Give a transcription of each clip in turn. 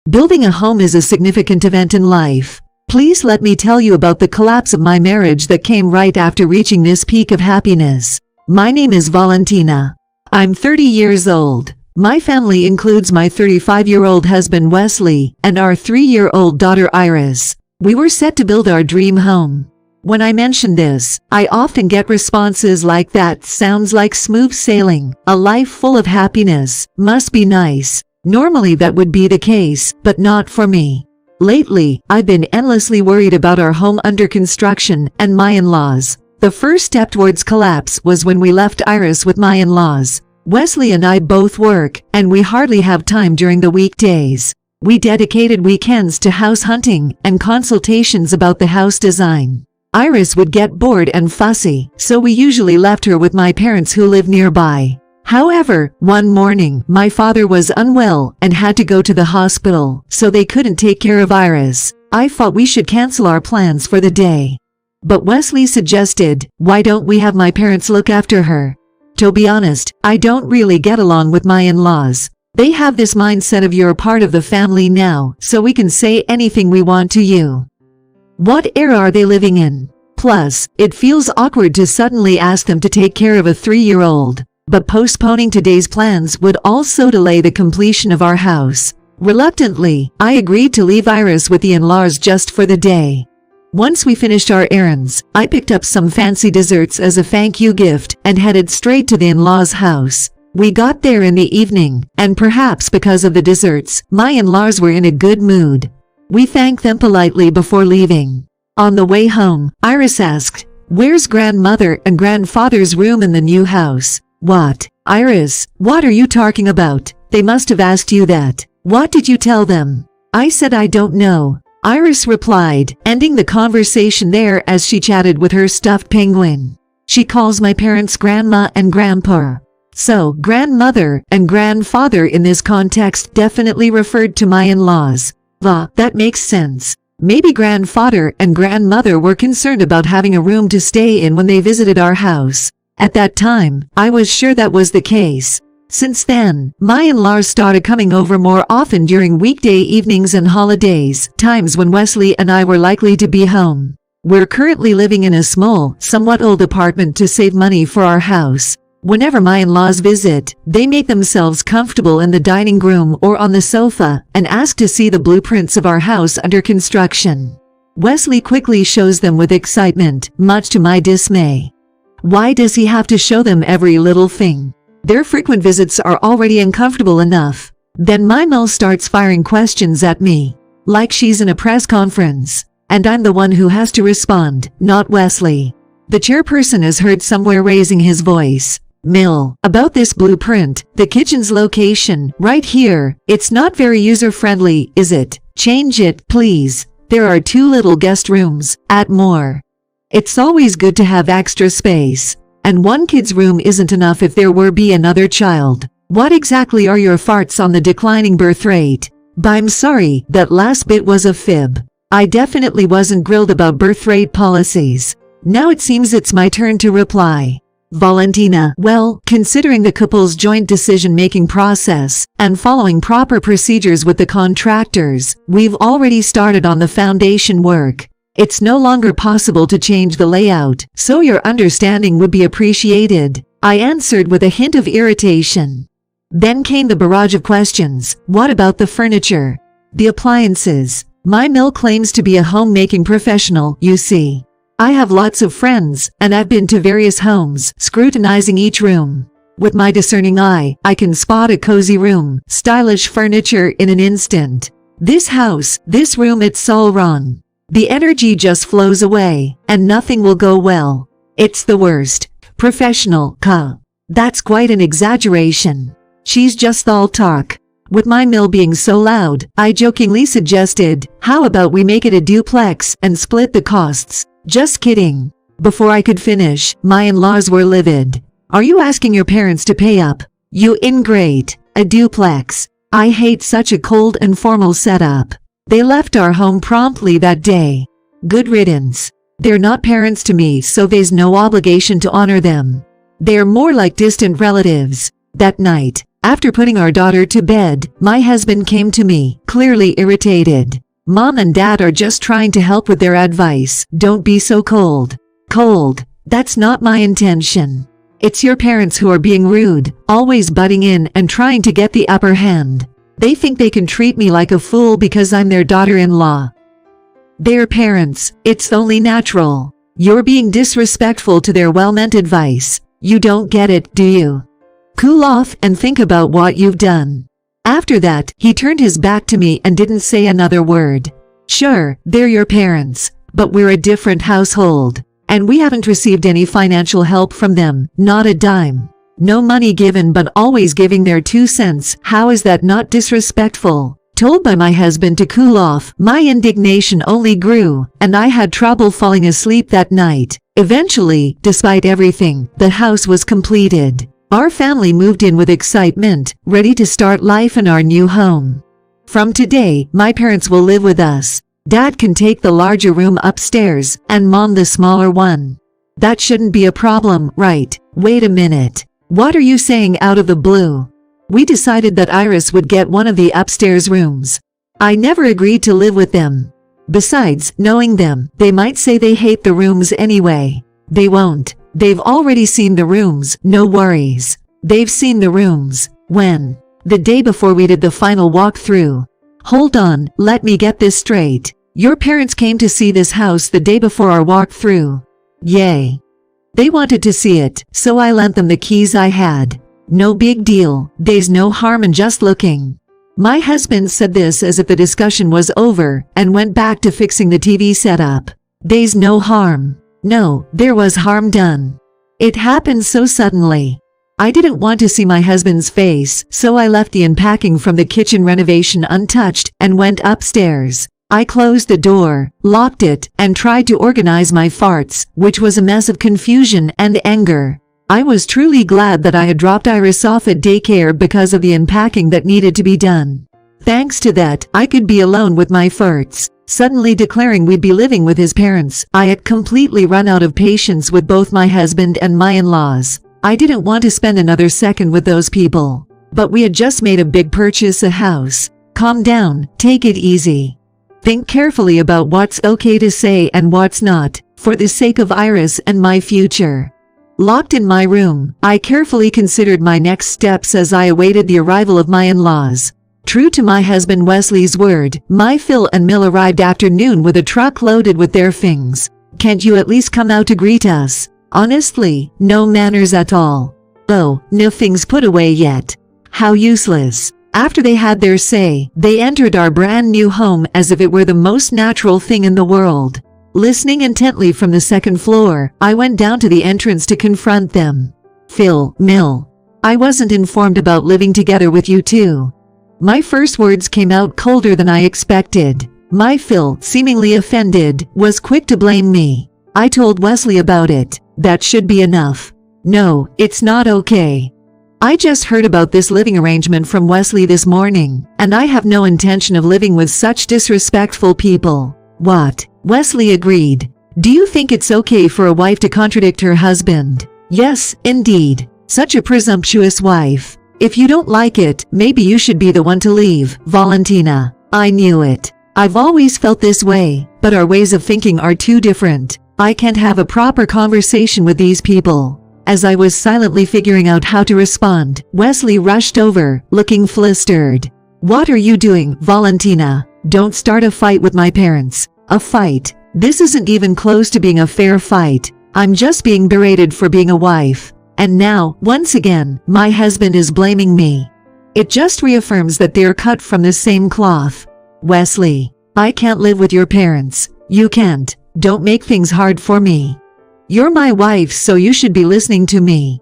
Building a home is a significant event in life. Please let me tell you about the collapse of my marriage that came right after reaching this peak of happiness. My name is Valentina. I'm 30 years old. My family includes my 35-year-old husband Wesley and our 3-year-old daughter Iris. We were set to build our dream home. When I mention this, I often get responses like "That sounds like smooth sailing, a life full of happiness, must be nice." Normally that would be the case, but not for me. Lately, I've been endlessly worried about our home under construction and my in-laws. The first step towards collapse was when we left Iris with my in-laws. Wesley and I both work, and we hardly have time during the weekdays. We dedicated weekends to house hunting and consultations about the house design. Iris would get bored and fussy, so we usually left her with my parents who live nearby. However, one morning, my father was unwell and had to go to the hospital, so they couldn't take care of Iris. I thought we should cancel our plans for the day. But Wesley suggested, "Why don't we have my parents look after her?" To be honest, I don't really get along with my in-laws. They have this mindset of "you're part of the family now, so we can say anything we want to you." What era are they living in? Plus, it feels awkward to suddenly ask them to take care of a 3-year-old. But postponing today's plans would also delay the completion of our house. Reluctantly, I agreed to leave Iris with the in-laws just for the day. Once we finished our errands, I picked up some fancy desserts as a thank you gift and headed straight to the in-laws' house. We got there in the evening, and perhaps because of the desserts, my in-laws were in a good mood. We thanked them politely before leaving. On the way home, Iris asked, "Where's grandmother and grandfather's room in the new house?" "What? Iris, what are you talking about? They must have asked you that. What did you tell them?" I said I don't know. Iris replied, ending the conversation there as she chatted with her stuffed penguin. She calls my parents grandma and grandpa. So, grandmother and grandfather in this context definitely referred to my in-laws. That makes sense. Maybe grandfather and grandmother were concerned about having a room to stay in when they visited our house. At that time, I was sure that was the case. Since then, my in-laws started coming over more often during weekday evenings and holidays, times when Wesley and I were likely to be home. We're currently living in a small, somewhat old apartment to save money for our house. Whenever my in-laws visit, they make themselves comfortable in the dining room or on the sofa and ask to see the blueprints of our house under construction. Wesley quickly shows them with excitement, much to my dismay. Why does he have to show them every little thing? Their frequent visits are already uncomfortable enough. Then my Mel starts firing questions at me, like she's in a press conference, and I'm the one who has to respond, not Wesley. The chairperson is heard somewhere raising his voice. "Mill, about this blueprint, the kitchen's location, right here, it's not very user-friendly, is it? Change it, please. There are 2 little guest rooms, add more. It's always good to have extra space. And 1 kid's room isn't enough if there were be another child. What exactly are your farts on the declining birth rate?" I'm sorry, that last bit was a fib. I definitely wasn't grilled about birth rate policies. Now it seems it's my turn to reply. Valentina, well, considering the couple's joint decision-making process and following proper procedures with the contractors, we've already started on the foundation work. It's no longer possible to change the layout, so your understanding would be appreciated, I answered with a hint of irritation. Then came the barrage of questions. What about the furniture? The appliances? My Mill claims to be a homemaking professional, you see. I have lots of friends, and I've been to various homes, scrutinizing each room. With my discerning eye, I can spot a cozy room, stylish furniture in an instant. This house, this room, it's all wrong. The energy just flows away, and nothing will go well. It's the worst. Professional, that's quite an exaggeration. She's just all talk. With my Mill being so loud, I jokingly suggested, "How about we make it a duplex and split the costs?" Just kidding. Before I could finish, my in-laws were livid. "Are you asking your parents to pay up? You ingrate. A duplex. I hate such a cold and formal setup." They left our home promptly that day. Good riddance. They're not parents to me, so there's no obligation to honor them. They're more like distant relatives. That night, After putting our daughter to bed, my husband came to me, clearly irritated. Mom and Dad are just trying to help with their advice. Don't be so cold. Cold. That's not my intention. It's your parents who are being rude, always butting in and trying to get the upper hand. They think they can treat me like a fool because I'm their daughter-in-law. They're parents. It's only natural. You're being disrespectful to their well-meant advice. You don't get it, do you? Cool off and think about what you've done. After that, he turned his back to me and didn't say another word. Sure, they're your parents, but we're a different household. And we haven't received any financial help from them, not a dime. No money given but always giving their 2 cents. How is that not disrespectful? Told by my husband to cool off, my indignation only grew, and I had trouble falling asleep that night. Eventually, despite everything, the house was completed. Our family moved in with excitement, ready to start life in our new home. From today, my parents will live with us. Dad can take the larger room upstairs, and Mom the smaller one. That shouldn't be a problem, right? Wait a minute. What are you saying out of the blue? We decided that Iris would get one of the upstairs rooms. I never agreed to live with them. Besides, knowing them, they might say they hate the rooms anyway. They won't. They've already seen the rooms, no worries. They've seen the rooms. When? The day before we did the final walkthrough. Hold on, let me get this straight. Your parents came to see this house the day before our walkthrough. Yay. They wanted to see it, so I lent them the keys I had. No big deal, there's no harm in just looking. My husband said this as if the discussion was over and went back to fixing the TV setup. There's no harm. No, there was harm done. It happened so suddenly. I didn't want to see my husband's face, so I left the unpacking from the kitchen renovation untouched and went upstairs. I closed the door, locked it, and tried to organize my farts, which was a mess of confusion and anger. I was truly glad that I had dropped Iris off at daycare because of the unpacking that needed to be done. Thanks to that, I could be alone with my farts. Suddenly declaring we'd be living with his parents, I had completely run out of patience with both my husband and my in-laws. I didn't want to spend another second with those people. But we had just made a big purchase, a house. Calm down, take it easy. Think carefully about what's okay to say and what's not, for the sake of Iris and my future. Locked in my room, I carefully considered my next steps as I awaited the arrival of my in-laws. True to my husband Wesley's word, my Phil and Mill arrived after noon with a truck loaded with their things. Can't you at least come out to greet us? Honestly, no manners at all. Oh, no things put away yet. How useless. After they had their say, they entered our brand new home as if it were the most natural thing in the world. Listening intently from the second floor, I went down to the entrance to confront them. Phil, Mill. I wasn't informed about living together with you two. My first words came out colder than I expected. My Phil, seemingly offended, was quick to blame me. I told Wesley about it. That should be enough. No, it's not okay. I just heard about this living arrangement from Wesley this morning, and I have no intention of living with such disrespectful people. What? Wesley agreed. Do you think it's okay for a wife to contradict her husband? Yes, indeed. Such a presumptuous wife. If you don't like it, maybe you should be the one to leave, Valentina. I knew it. I've always felt this way, but our ways of thinking are too different. I can't have a proper conversation with these people. As I was silently figuring out how to respond, Wesley rushed over, looking flustered. What are you doing, Valentina? Don't start a fight with my parents. A fight? This isn't even close to being a fair fight. I'm just being berated for being a wife. And now, once again, my husband is blaming me. It just reaffirms that they're cut from the same cloth. Wesley, I can't live with your parents. You can't. Don't make things hard for me. You're my wife, so you should be listening to me.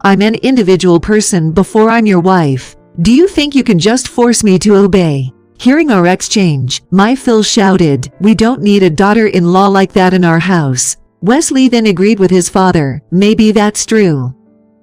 I'm an individual person before I'm your wife. Do you think you can just force me to obey? Hearing our exchange, my Phil shouted, "We don't need a daughter-in-law like that in our house." Wesley then agreed with his father. Maybe that's true.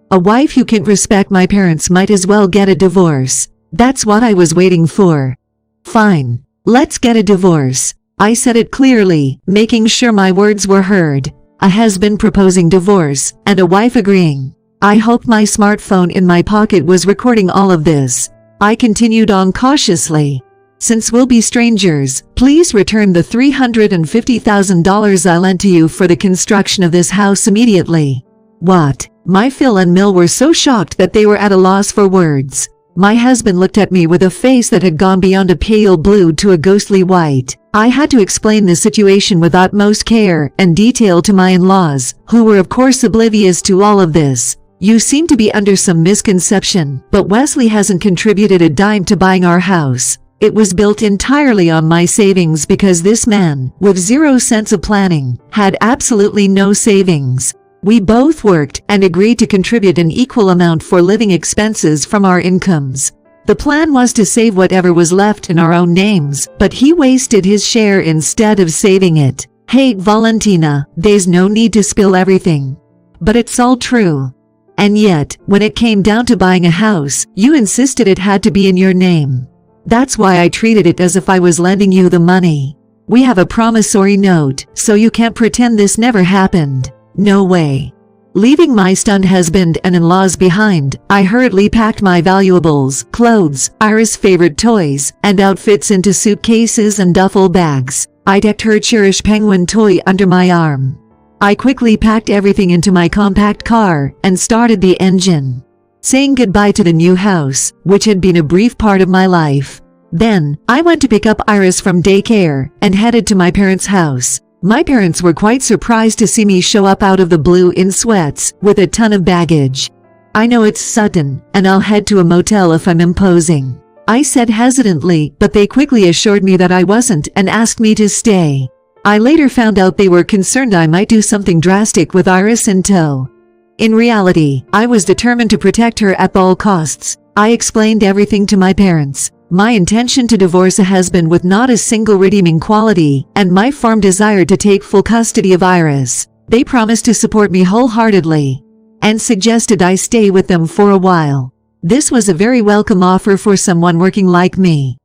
A wife who can't respect my parents might as well get a divorce. That's what I was waiting for. Fine. Let's get a divorce. I said it clearly, making sure my words were heard. A husband proposing divorce, and a wife agreeing. I hoped my smartphone in my pocket was recording all of this. I continued on cautiously. Since we'll be strangers, please return the $350,000 I lent to you for the construction of this house immediately. What? My Phil and Mill were so shocked that they were at a loss for words. My husband looked at me with a face that had gone beyond a pale blue to a ghostly white. I had to explain the situation with utmost care and detail to my in-laws, who were of course oblivious to all of this. You seem to be under some misconception, but Wesley hasn't contributed a dime to buying our house. It was built entirely on my savings because this man, with zero sense of planning, had absolutely no savings. We both worked and agreed to contribute an equal amount for living expenses from our incomes. The plan was to save whatever was left in our own names, but he wasted his share instead of saving it. Hey, Valentina, there's no need to spill everything. But it's all true. And yet, when it came down to buying a house, you insisted it had to be in your name. That's why I treated it as if I was lending you the money. We have a promissory note, so you can't pretend this never happened. No way. Leaving my stunned husband and in-laws behind, I hurriedly packed my valuables, clothes, Iris' favorite toys, and outfits into suitcases and duffel bags. I tucked her cherished penguin toy under my arm. I quickly packed everything into my compact car and started the engine, saying goodbye to the new house, which had been a brief part of my life. Then, I went to pick up Iris from daycare and headed to my parents' house. My parents were quite surprised to see me show up out of the blue in sweats with a ton of baggage. I know it's sudden, and I'll head to a motel if I'm imposing, I said hesitantly, but they quickly assured me that I wasn't and asked me to stay. I later found out they were concerned I might do something drastic with Iris in tow. In reality, I was determined to protect her at all costs. I explained everything to my parents. My intention to divorce a husband with not a single redeeming quality, and my firm desire to take full custody of Iris. They promised to support me wholeheartedly, and suggested I stay with them for a while. This was a very welcome offer for someone working like me.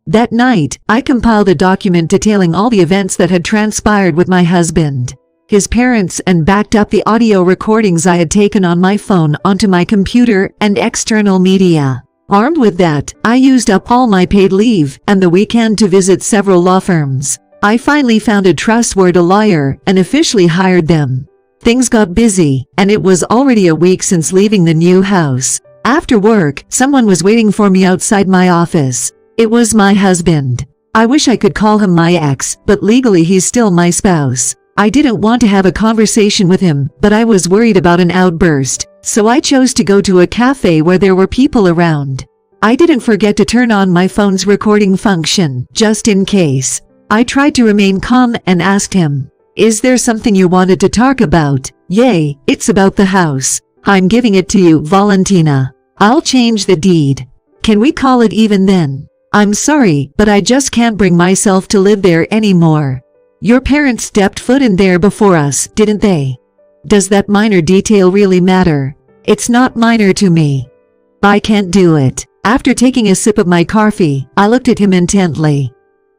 That night, I compiled a document detailing all the events that had transpired with my husband, his parents, and backed up the audio recordings I had taken on my phone onto my computer and external media. Armed with that, I used up all my paid leave and the weekend to visit several law firms. I finally found a trustworthy lawyer and officially hired them. Things got busy, and it was already a week since leaving the new house. After work, someone was waiting for me outside my office. It was my husband. I wish I could call him my ex, but legally he's still my spouse. I didn't want to have a conversation with him, but I was worried about an outburst, so I chose to go to a cafe where there were people around. I didn't forget to turn on my phone's recording function, just in case. I tried to remain calm and asked him, "Is there something you wanted to talk about?" "Yay, it's about the house. I'm giving it to you, Valentina. I'll change the deed. Can we call it even then? I'm sorry, but I just can't bring myself to live there anymore. Your parents stepped foot in there before us, didn't they? Does that minor detail really matter? It's not minor to me. I can't do it." After taking a sip of my coffee, I looked at him intently.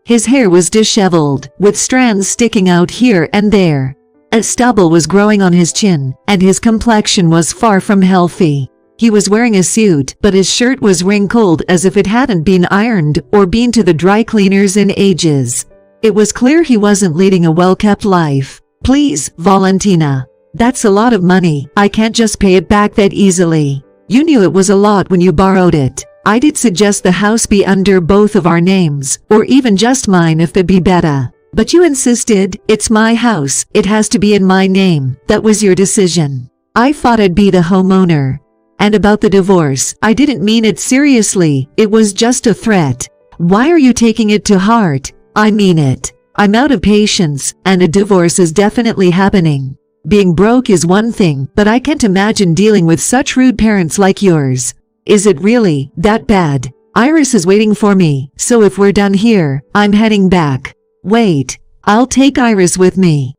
His hair was disheveled, with strands sticking out here and there. A stubble was growing on his chin, and his complexion was far from healthy. He was wearing a suit, but his shirt was wrinkled as if it hadn't been ironed or been to the dry cleaners in ages. It was clear he wasn't leading a well-kept life. "Please, Valentina. That's a lot of money. I can't just pay it back that easily. You knew it was a lot when you borrowed it. I did suggest the house be under both of our names, or even just mine if that'd be better. But you insisted, it's my house, it has to be in my name. That was your decision. I thought I'd be the homeowner. And about the divorce, I didn't mean it seriously, it was just a threat. Why are you taking it to heart? I mean it. I'm out of patience, and a divorce is definitely happening. Being broke is one thing, but I can't imagine dealing with such rude parents like yours. Is it really that bad? Iris is waiting for me, so if we're done here, I'm heading back. Wait, I'll take Iris with me.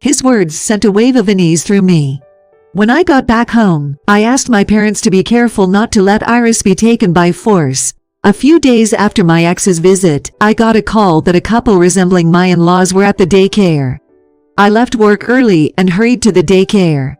His words sent a wave of unease through me. When I got back home, I asked my parents to be careful not to let Iris be taken by force. A few days after my ex's visit, I got a call that a couple resembling my in-laws were at the daycare. I left work early and hurried to the daycare.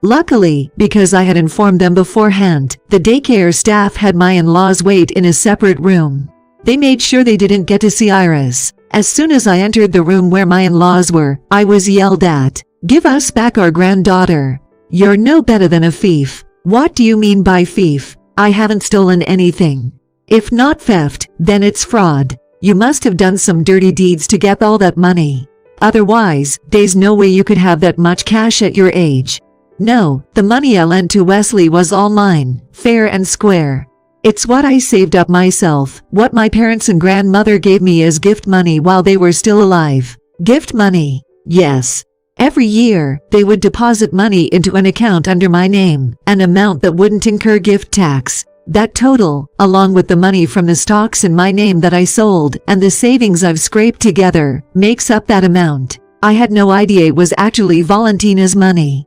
Luckily, because I had informed them beforehand, the daycare staff had my in-laws wait in a separate room. They made sure they didn't get to see Iris. As soon as I entered the room where my in-laws were, I was yelled at. "Give us back our granddaughter. You're no better than a thief." "What do you mean by thief? I haven't stolen anything. If not theft, then it's fraud. You must have done some dirty deeds to get all that money. Otherwise, there's no way you could have that much cash at your age." "No, the money I lent to Wesley was all mine, fair and square. It's what I saved up myself, what my parents and grandmother gave me as gift money while they were still alive." "Gift money?" "Yes. Every year, they would deposit money into an account under my name, an amount that wouldn't incur gift tax. That total, along with the money from the stocks in my name that I sold and the savings I've scraped together, makes up that amount. I had no idea it was actually Valentina's money."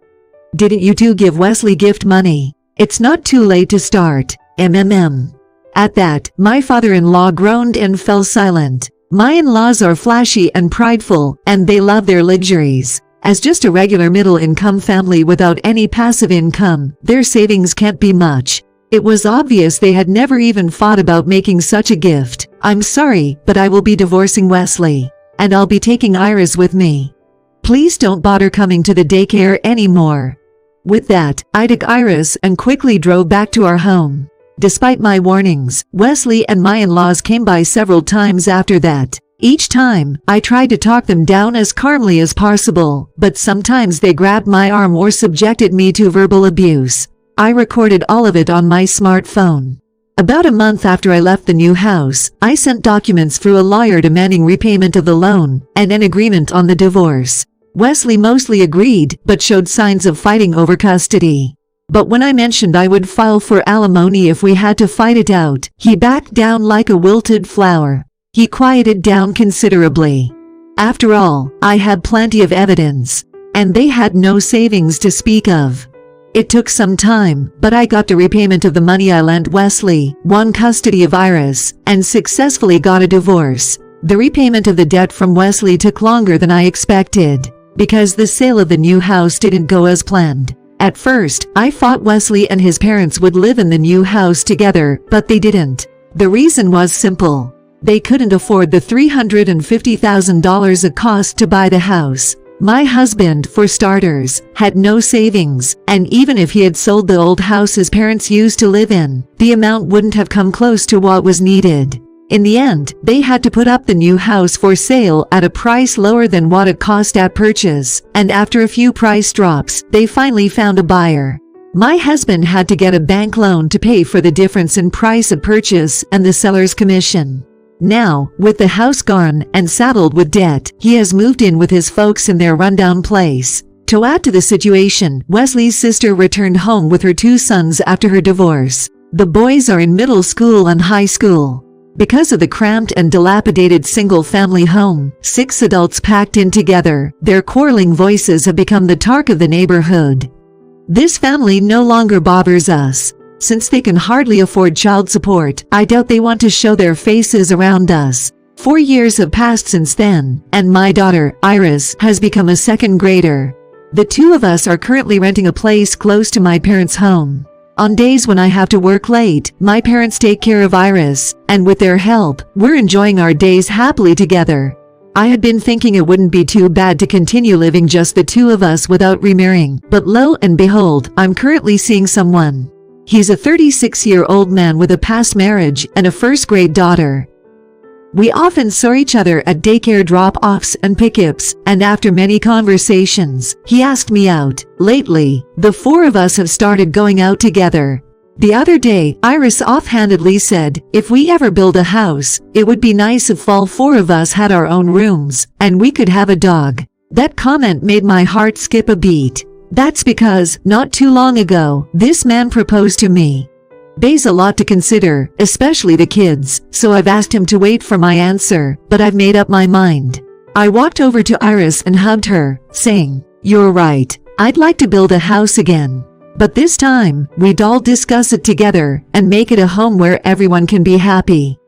"Didn't you two give Wesley gift money?" "It's not too late to start. At that, my father-in-law groaned and fell silent. My in-laws are flashy and prideful, and they love their luxuries. As just a regular middle-income family without any passive income, their savings can't be much. It was obvious they had never even thought about making such a gift. "I'm sorry, but I will be divorcing Wesley. And I'll be taking Iris with me. Please don't bother coming to the daycare anymore." With that, I took Iris and quickly drove back to our home. Despite my warnings, Wesley and my in-laws came by several times after that. Each time, I tried to talk them down as calmly as possible, but sometimes they grabbed my arm or subjected me to verbal abuse. I recorded all of it on my smartphone. About a month after I left the new house, I sent documents through a lawyer demanding repayment of the loan and an agreement on the divorce. Wesley mostly agreed, but showed signs of fighting over custody. But when I mentioned I would file for alimony if we had to fight it out, he backed down like a wilted flower. He quieted down considerably. After all, I had plenty of evidence, and they had no savings to speak of. It took some time, but I got the repayment of the money I lent Wesley, won custody of Iris, and successfully got a divorce. The repayment of the debt from Wesley took longer than I expected, because the sale of the new house didn't go as planned. At first, I thought Wesley and his parents would live in the new house together, but they didn't. The reason was simple. They couldn't afford the $350,000 it cost to buy the house. My husband, for starters, had no savings, and even if he had sold the old house his parents used to live in, the amount wouldn't have come close to what was needed. In the end, they had to put up the new house for sale at a price lower than what it cost at purchase, and after a few price drops, they finally found a buyer. My husband had to get a bank loan to pay for the difference in price at purchase and the seller's commission. Now, with the house gone and saddled with debt, he has moved in with his folks in their rundown place. To add to the situation, Wesley's sister returned home with her two sons after her divorce. The boys are in middle school and high school. Because of the cramped and dilapidated single-family home, 6 adults packed in together, their quarreling voices have become the talk of the neighborhood. This family no longer bothers us. Since they can hardly afford child support, I doubt they want to show their faces around us. 4 years have passed since then, and my daughter, Iris, has become a second grader. The two of us are currently renting a place close to my parents' home. On days when I have to work late, my parents take care of Iris, and with their help, we're enjoying our days happily together. I had been thinking it wouldn't be too bad to continue living just the two of us without remarrying, but lo and behold, I'm currently seeing someone. He's a 36-year-old man with a past marriage and a first-grade daughter. We often saw each other at daycare drop-offs and pickups, and after many conversations, he asked me out. Lately, the 4 of us have started going out together. The other day, Iris offhandedly said, if we ever build a house, it would be nice if all 4 of us had our own rooms, and we could have a dog. That comment made my heart skip a beat. That's because, not too long ago, this man proposed to me. There's a lot to consider, especially the kids, so I've asked him to wait for my answer, but I've made up my mind. I walked over to Iris and hugged her, saying, "You're right, I'd like to build a house again. But this time, we'd all discuss it together and make it a home where everyone can be happy."